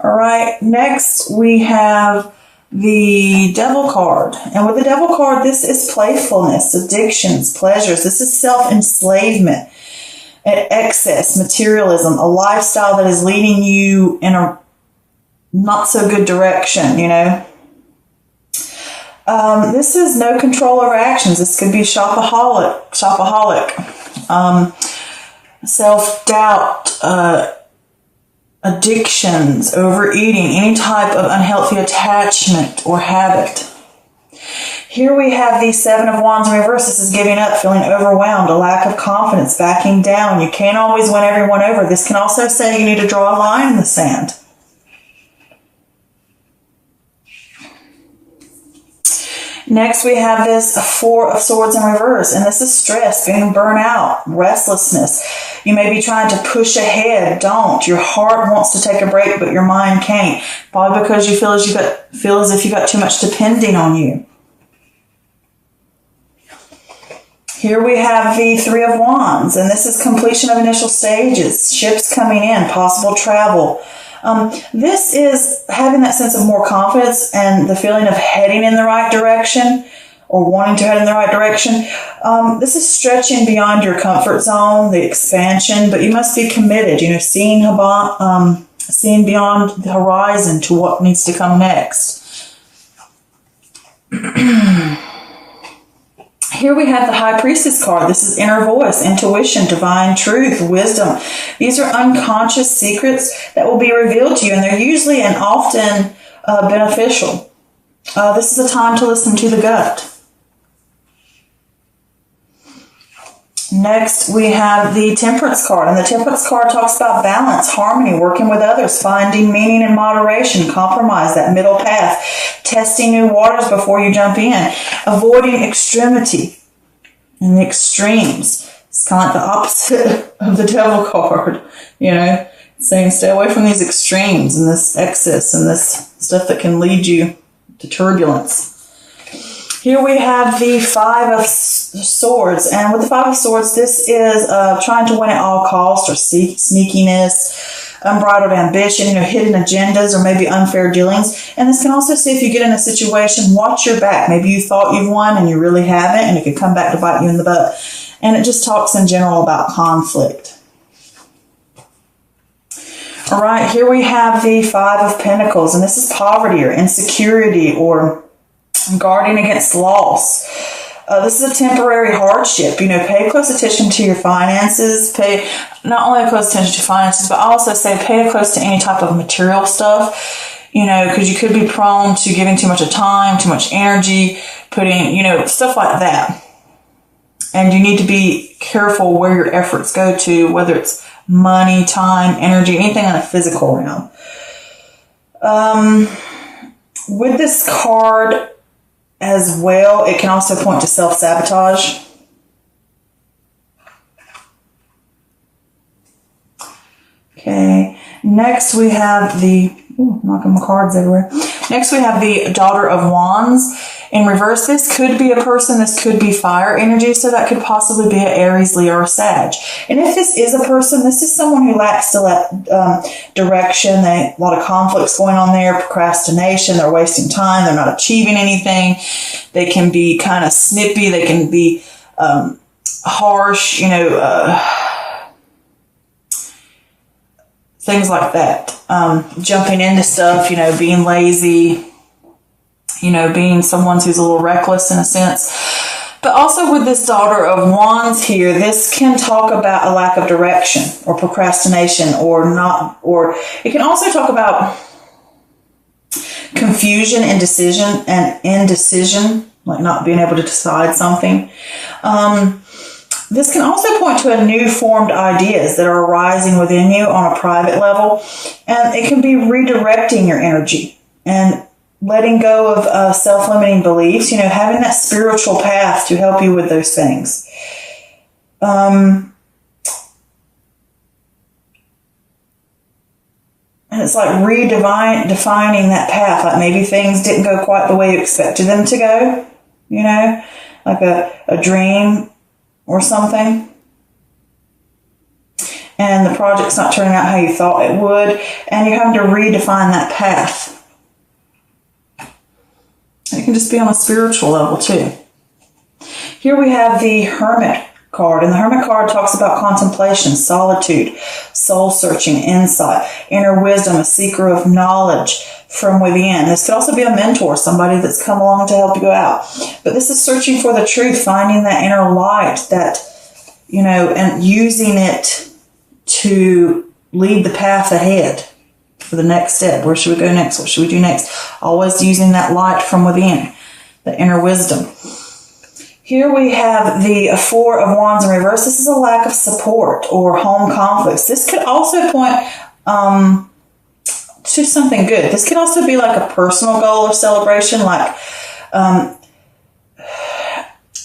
All right, next we have the Devil card. And with the Devil card, this is playfulness, addictions, pleasures. This is self-enslavement, excess, materialism, a lifestyle that is leading you in a not so good direction, you know. This is no control over actions. This could be shopaholic, self-doubt, addictions, overeating, any type of unhealthy attachment or habit. Here we have the Seven of Wands in reverse. This is giving up, feeling overwhelmed, a lack of confidence, backing down. You can't always win everyone over. This can also say you need to draw a line in the sand. Next, we have this Four of Swords in reverse, and this is stress, being burnt out, restlessness. You may be trying to push ahead. Don't. Your heart wants to take a break, but your mind can't. Probably because you feel as if you got too much depending on you. Here we have the Three of Wands, and this is completion of initial stages, ships coming in, possible travel. This is having that sense of more confidence and the feeling of heading in the right direction or wanting to head in the right direction. This is stretching beyond your comfort zone, the expansion, but you must be committed, you know, seeing beyond the horizon to what needs to come next. Here we have the High Priestess card. This is inner voice, intuition, divine truth, wisdom. These are unconscious secrets that will be revealed to you, and they're usually and often beneficial. This is a time to listen to the gut. Next, we have the Temperance card, and the Temperance card talks about balance, harmony, working with others, finding meaning in moderation, compromise, that middle path, testing new waters before you jump in, avoiding extremity and the extremes. It's kind of like the opposite of the Devil card, you know, saying stay away from these extremes and this excess and this stuff that can lead you to turbulence. Here we have the Five of Swords, and with the Five of Swords, this is trying to win at all costs, or sneakiness, unbridled ambition, you know, hidden agendas, or maybe unfair dealings. And this can also say if you get in a situation, watch your back. Maybe you thought you've won and you really haven't, and it could come back to bite you in the butt. And it just talks in general about conflict. All right, here we have the Five of Pentacles, and this is poverty or insecurity or guarding against loss. This is a temporary hardship. You know, pay close attention to your finances. Pay not only close attention to finances, but also say pay close to any type of material stuff. You know, because you could be prone to giving too much of time, too much energy, putting, you know, stuff like that. And you need to be careful where your efforts go to, whether it's money, time, energy, anything in the physical realm. With this card as well, it can also point to self-sabotage. Okay, next we have the, knocking my cards everywhere. Next we have the Daughter of Wands in reverse. This could be a person, this could be fire energy, so that could possibly be an Aries, Leo, or Sag. And if this is a person, this is someone who lacks direction. A lot of conflicts going on there, procrastination, they're wasting time, they're not achieving anything. They can be kind of snippy, they can be harsh, you know, things like that. Jumping into stuff, you know, being lazy, you know, being someone who's a little reckless in a sense. But also with this Daughter of Wands here, this can talk about a lack of direction or procrastination or not, or it can also talk about confusion, indecision, like not being able to decide something. This can also point to new formed ideas that are arising within you on a private level. And it can be redirecting your energy and letting go of self-limiting beliefs, you know, having that spiritual path to help you with those things. And it's like redefining that path. Like maybe things didn't go quite the way you expected them to go, you know, like a dream or something. and the project's not turning out how you thought it would, and you're having to redefine that path. And it can just be on a spiritual level too. Here we have the Hermit card, and the Hermit card talks about contemplation, solitude, soul searching, insight, inner wisdom, a seeker of knowledge from within. This could also be a mentor, somebody that's come along to help you go out. But this is searching for the truth, finding that inner light, that, you know, and using it to lead the path ahead for the next step. Where should we go next? What should we do next? Always using that light from within, the inner wisdom. Here we have the Four of Wands in reverse. This is a lack of support or home conflicts. This could also point to something good. This could also be like a personal goal or celebration, like an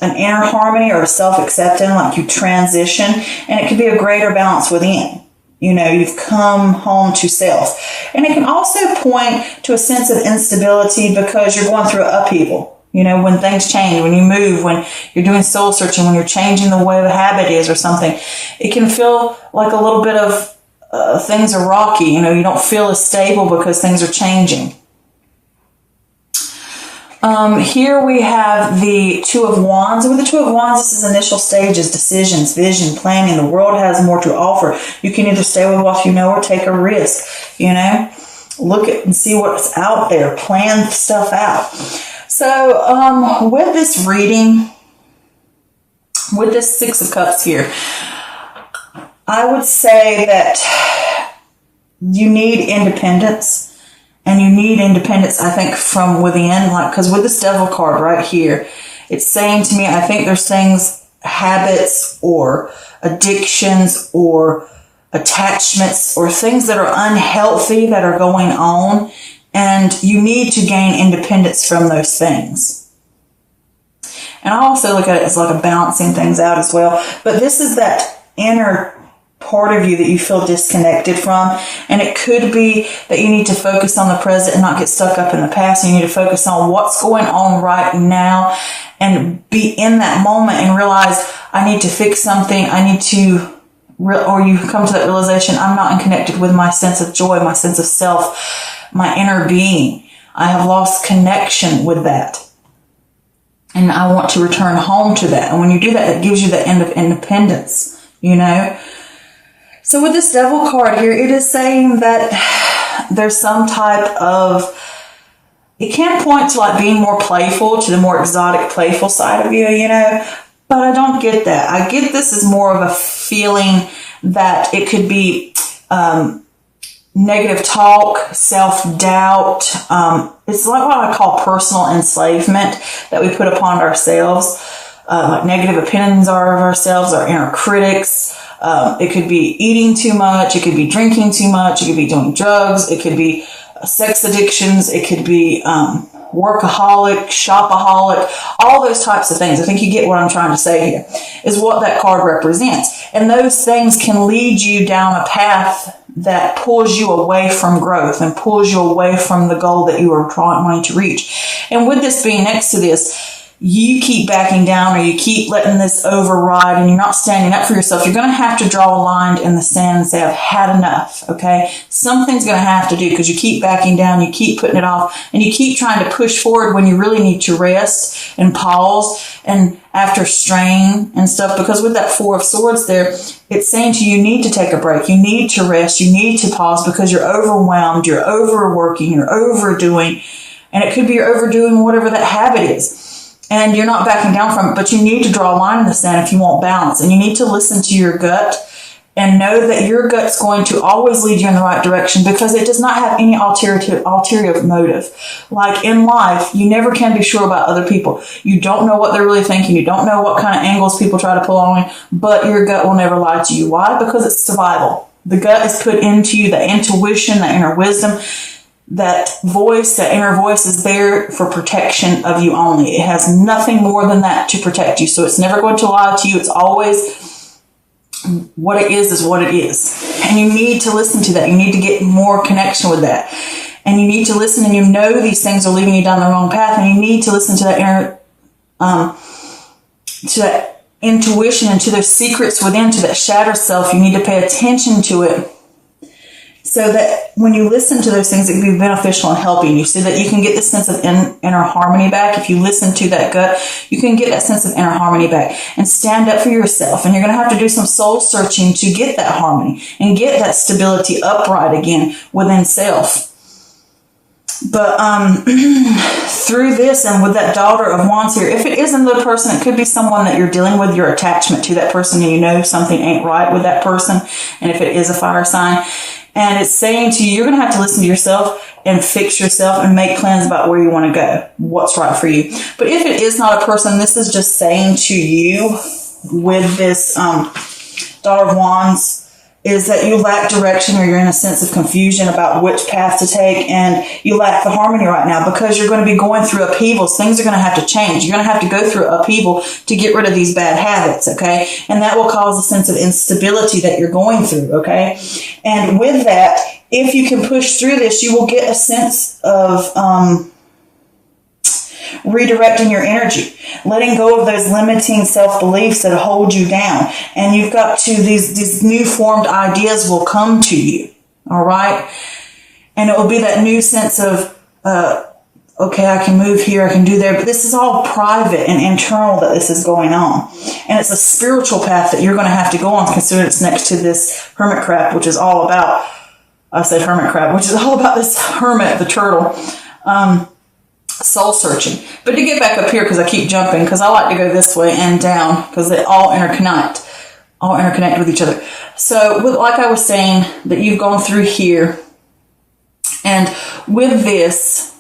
inner harmony or self-acceptance, like you transition, and it could be a greater balance within. You know, you've come home to self. And it can also point to a sense of instability because you're going through an upheaval. You know, when things change, when you move, when you're doing soul searching, when you're changing the way the habit is or something, it can feel like a little bit of things are rocky. You know, you don't feel as stable because things are changing. Here we have the Two of Wands. And with the Two of Wands, this is initial stages, decisions, vision, planning. The world has more to offer. You can either stay with what you know or take a risk, you know. Look at and see what's out there. Plan stuff out. So, with this reading, with this Six of Cups here, I would say that you need independence. And you need independence, I think, from within. Like, because with this Devil card right here, it's saying to me, I think there's things, habits or addictions or attachments or things that are unhealthy that are going on. And you need to gain independence from those things. And I also look at it as like a balancing things out as well. But this is that inner part of you that you feel disconnected from. And it could be that you need to focus on the present and not get stuck up in the past. You need to focus on what's going on right now and be in that moment and realize I need to fix something. I need to, or you come to that realization, I'm not connected with my sense of joy, my sense of self, my inner being. I have lost connection with that. And I want to return home to that. And when you do that, it gives you the end of independence, you know. So with this Devil card here, it is saying that there's some type of, it can point to like being more playful, to the more exotic, playful side of you, you know, but I don't get that. I get this as more of a feeling that it could be negative talk, self-doubt. It's like what I call personal enslavement that we put upon ourselves. Like negative opinions of ourselves, our inner critics. It could be eating too much. It could be drinking too much. It could be doing drugs. It could be sex addictions. It could be workaholic, shopaholic, all those types of things. I think you get what I'm trying to say here, is what that card represents. And those things can lead you down a path that pulls you away from growth and pulls you away from the goal that you are wanting to reach. And with this being next to this, you keep backing down or you keep letting this override and you're not standing up for yourself, you're going to have to draw a line in the sand and say, I've had enough, okay? Something's going to have to do because you keep backing down, you keep putting it off, and you keep trying to push forward when you really need to rest and pause and after strain and stuff. Because with that Four of Swords there, it's saying to you, you need to take a break, you need to rest, you need to pause because you're overwhelmed, you're overworking, you're overdoing, and it could be you're overdoing whatever that habit is. And you're not backing down from it, but you need to draw a line in the sand if you want balance. And you need to listen to your gut and know that your gut's going to always lead you in the right direction because it does not have any ulterior motive. Like in life, you never can be sure about other people. You don't know what they're really thinking. You don't know what kind of angles people try to pull on you, but your gut will never lie to you. Why? Because it's survival. The gut is put into you, the intuition, the inner wisdom. That voice, that inner voice is there for protection of you only. It has nothing more than that to protect you. So it's never going to lie to you. It's always what it is what it is. And you need to listen to that. You need to get more connection with that. And you need to listen and you know these things are leading you down the wrong path. And you need to listen to that inner, to that intuition and to those secrets within, to that shadow self. You need to pay attention to it, so that when you listen to those things, it can be beneficial and helping you, so that you can get this sense of inner harmony back. If you listen to that gut, you can get that sense of inner harmony back and stand up for yourself. And you're going to have to do some soul searching to get that harmony and get that stability upright again within self. But through this and with that Daughter of Wands here, if it is another person, it could be someone that you're dealing with, your attachment to that person, and you know something ain't right with that person. And if it is a fire sign, and it's saying to you, you're going to have to listen to yourself and fix yourself and make plans about where you want to go, what's right for you. But if it is not a person, this is just saying to you with this Daughter of Wands, is that you lack direction, or you're in a sense of confusion about which path to take, and you lack the harmony right now because you're going to be going through upheavals. Things are going to have to change. You're going to have to go through upheaval to get rid of these bad habits, okay? And that will cause a sense of instability that you're going through, okay? And with that, if you can push through this, you will get a sense of redirecting your energy, letting go of those limiting self-beliefs that hold you down. And you've got to, these new formed ideas will come to you. All right. And it will be that new sense of, okay, I can move here, I can do there. But this is all private and internal that this is going on. And it's a spiritual path that you're going to have to go on, considering it's next to this hermit crab, which is all about, I said hermit crab, which is all about this hermit, the turtle. Soul searching. But to get back up here, because I keep jumping, because I like to go this way and down, because they all interconnect with each other. So like I was saying, that you've gone through here, and with this,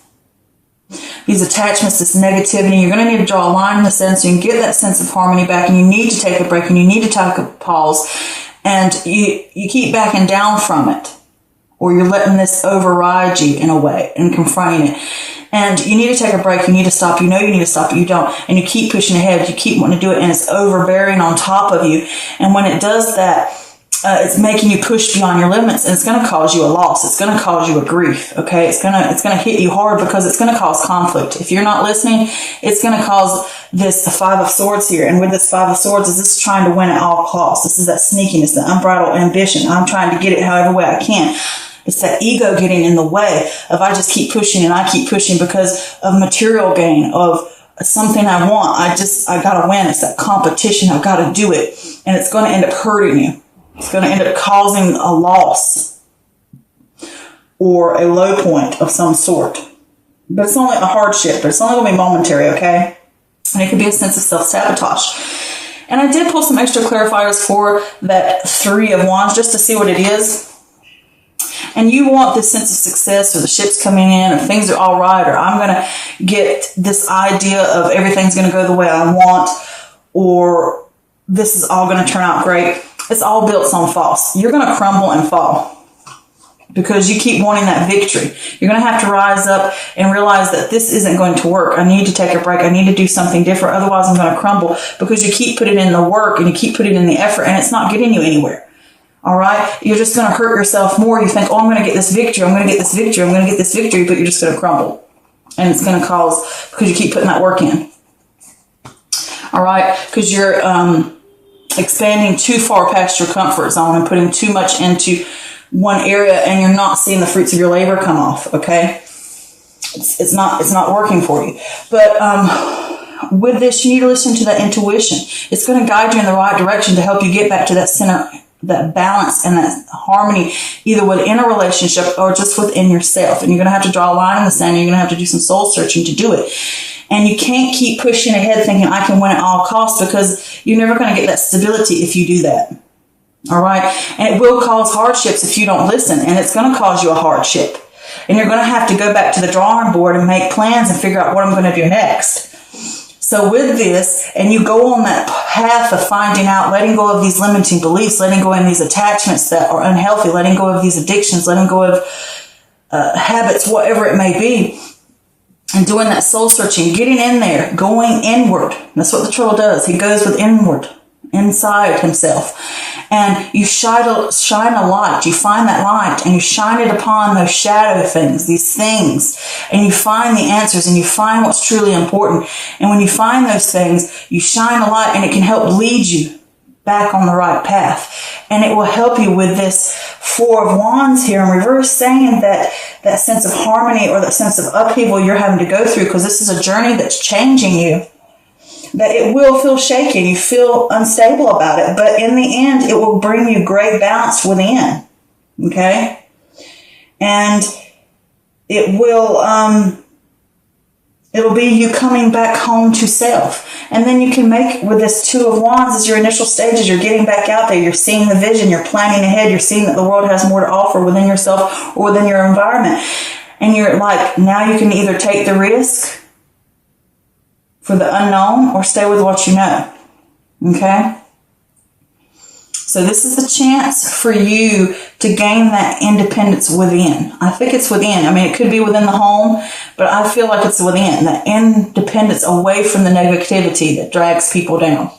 these attachments, this negativity, you're going to need to draw a line in the sand so you can get that sense of harmony back, and you need to take a break, and you need to take a pause, and you keep backing down from it, or you're letting this override you in a way and confronting it. And you need to take a break. You need to stop. You know you need to stop, but you don't. And you keep pushing ahead. You keep wanting to do it, and it's overbearing on top of you. And when it does that, it's making you push beyond your limits, and it's going to cause you a loss. It's going to cause you a grief. Okay, it's going to hit you hard because it's going to cause conflict. If you're not listening, it's going to cause this Five of Swords here. And with this Five of Swords, is this trying to win at all costs? This is that sneakiness, the unbridled ambition. I'm trying to get it however way I can. It's that ego getting in the way of, I just keep pushing and I keep pushing because of material gain, of something I want. I got to win. It's that competition. I've got to do it. And it's going to end up hurting you. It's going to end up causing a loss or a low point of some sort. But it's only a hardship, but it's only going to be momentary, okay? And it could be a sense of self-sabotage. And I did pull some extra clarifiers for that Three of Wands just to see what it is. And you want this sense of success, or the ship's coming in, or things are all right, or I'm going to get this idea of everything's going to go the way I want, or this is all going to turn out great. It's all built on false. You're going to crumble and fall because you keep wanting that victory. You're going to have to rise up and realize that this isn't going to work. I need to take a break. I need to do something different. Otherwise, I'm going to crumble, because you keep putting in the work and you keep putting in the effort, and it's not getting you anywhere. All right. You're just going to hurt yourself more. You think, oh, I'm going to get this victory. I'm going to get this victory. I'm going to get this victory. But you're just going to crumble. And it's going to cause, because you keep putting that work in. All right. Because you're expanding too far past your comfort zone and putting too much into one area, and you're not seeing the fruits of your labor come off. Okay. It's not working for you. But with this, you need to listen to that intuition. It's going to guide you in the right direction to help you get back to that center, that balance and that harmony, either within a relationship or just within yourself. And you're going to have to draw a line in the sand. And you're going to have to do some soul searching to do it. And you can't keep pushing ahead thinking I can win at all costs, because you're never going to get that stability if you do that. All right. And it will cause hardships if you don't listen. And it's going to cause you a hardship. And you're going to have to go back to the drawing board and make plans and figure out what I'm going to do next. So with this, and you go on that path of finding out, letting go of these limiting beliefs, letting go of these attachments that are unhealthy, letting go of these addictions, letting go of habits, whatever it may be, and doing that soul searching, getting in there, going inward. That's what the turtle does. He goes with inward. inside himself. And you shine a light. You find that light and you shine it upon those shadow things, these things, and you find the answers and you find what's truly important. And when you find those things, you shine a light and it can help lead you back on the right path. And it will help you with this Four of Wands here in reverse, saying that sense of harmony or that sense of upheaval you're having to go through, because this is a journey that's changing you, that it will feel shaky and you feel unstable about it, but in the end it will bring you great balance within. Okay? And it will it'll be you coming back home to self. And then you can make, with this Two of Wands, as your initial stages, you're getting back out there, you're seeing the vision, you're planning ahead, you're seeing that the world has more to offer within yourself or within your environment. And you're like, now you can either take the risk for the unknown or stay with what you know. Okay? So this is the chance for you to gain that independence within. I think it's within. I mean, it could be within the home, but I feel like it's within. That independence away from the negativity that drags people down.